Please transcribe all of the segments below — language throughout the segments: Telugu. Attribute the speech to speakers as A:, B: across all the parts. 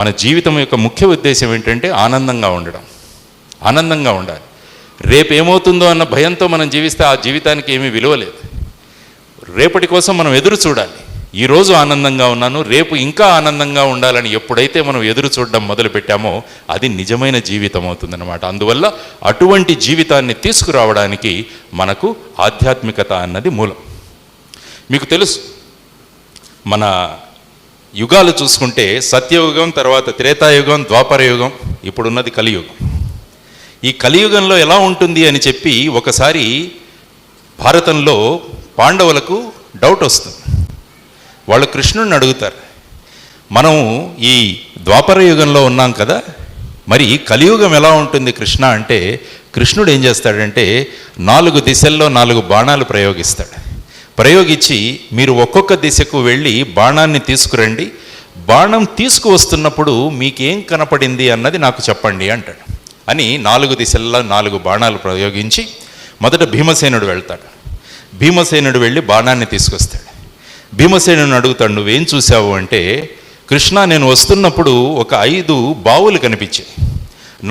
A: మన జీవితం యొక్క ముఖ్య ఉద్దేశం ఏంటంటే ఆనందంగా ఉండడం, ఆనందంగా ఉండాలి. రేపు ఏమవుతుందో అన్న భయంతో మనం జీవిస్తే ఆ జీవితానికి ఏమీ విలువ లేదు. రేపటి కోసం మనం ఎదురు చూడాలి. ఈరోజు ఆనందంగా ఉన్నాను, రేపు ఇంకా ఆనందంగా ఉండాలని ఎప్పుడైతే మనం ఎదురు చూడడం మొదలు పెట్టామో అది నిజమైన జీవితం అవుతుందన్నమాట. అందువల్ల అటువంటి జీవితాన్ని తీసుకురావడానికి మనకు ఆధ్యాత్మికత అన్నది మూలం. మీకు తెలుసు, మన యుగాలు చూసుకుంటే సత్యయుగం, తర్వాత త్రేతాయుగం, ద్వాపరయుగం, ఇప్పుడున్నది కలియుగం. ఈ కలియుగంలో ఎలా ఉంటుంది అని చెప్పి ఒకసారి భారతంలో పాండవులకు డౌట్ వస్తుంది. వాళ్ళు కృష్ణుడిని అడుగుతారు, మనం ఈ ద్వాపర యుగంలో ఉన్నాం కదా, మరి కలియుగం ఎలా ఉంటుంది కృష్ణ అంటే, కృష్ణుడు ఏం చేస్తాడంటే 4 దిశల్లో 4 బాణాలు ప్రయోగించి మీరు ఒక్కొక్క దిశకు వెళ్ళి బాణాన్ని తీసుకురండి, బాణం తీసుకువస్తున్నప్పుడు మీకేం కనపడింది అన్నది నాకు చెప్పండి అంటాడు. అని 4 దిశల్లో 4 బాణాలు ప్రయోగించి మొదట భీమసేనుడు వెళ్తాడు. భీమసేనుడు వెళ్ళి బాణాన్ని తీసుకొస్తాడు. భీమసేనుని అడుగుతాడు, నువ్వేం చూసావు అంటే, కృష్ణ నేను వస్తున్నప్పుడు ఒక 5 బావులు కనిపించాయి.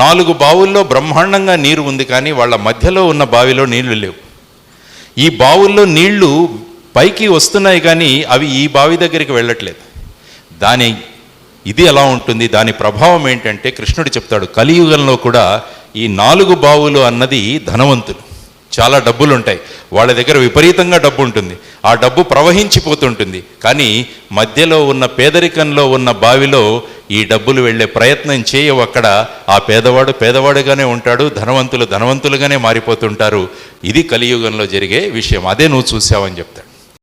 A: 4 బావుల్లో బ్రహ్మాండంగా నీరు ఉంది, కానీ వాళ్ళ మధ్యలో ఉన్న బావిలో నీళ్లు లేవు. ఈ బావుల్లో నీళ్లు పైకి వస్తున్నాయి కానీ అవి ఈ బావి దగ్గరికి వెళ్ళట్లేదు. ఇది ఎలా ఉంటుంది, దాని ప్రభావం ఏంటంటే కృష్ణుడు చెప్తాడు, కలియుగంలో కూడా ఈ 4 బావులు అన్నది ధనవంతులు, చాలా డబ్బులు ఉంటాయి, వాళ్ళ దగ్గర విపరీతంగా డబ్బు ఉంటుంది, ఆ డబ్బు ప్రవహించిపోతుంటుంది. కానీ మధ్యలో ఉన్న పేదరికంలో ఉన్న బావిలో ఈ డబ్బులు వెళ్ళే ప్రయత్నం చేయవు. అక్కడ ఆ పేదవాడు పేదవాడుగానే ఉంటాడు, ధనవంతులు ధనవంతులుగానే మారిపోతుంటారు. ఇది కలియుగంలో జరిగే విషయం, అదే నువ్వు చూసావని చెప్తాడు.